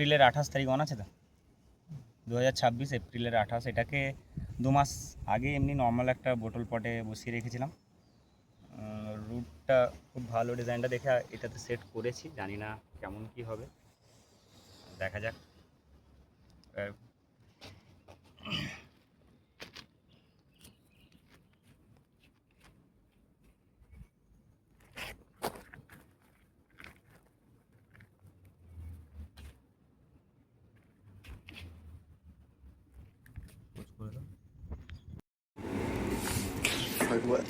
এপ্রিলের 28 তারিখ অন আছে তো, 2026 এপ্রিলের 28। এটাকে 2 মাস আগে এমনি নর্মাল একটা বোতল পটে বসিয়ে রেখেছিলাম। রুটটা খুব ভালো, ডিজাইনটা দেখে এটাতে সেট করেছি, জানি না কেমন কি হবে, দেখা যাক। Like what?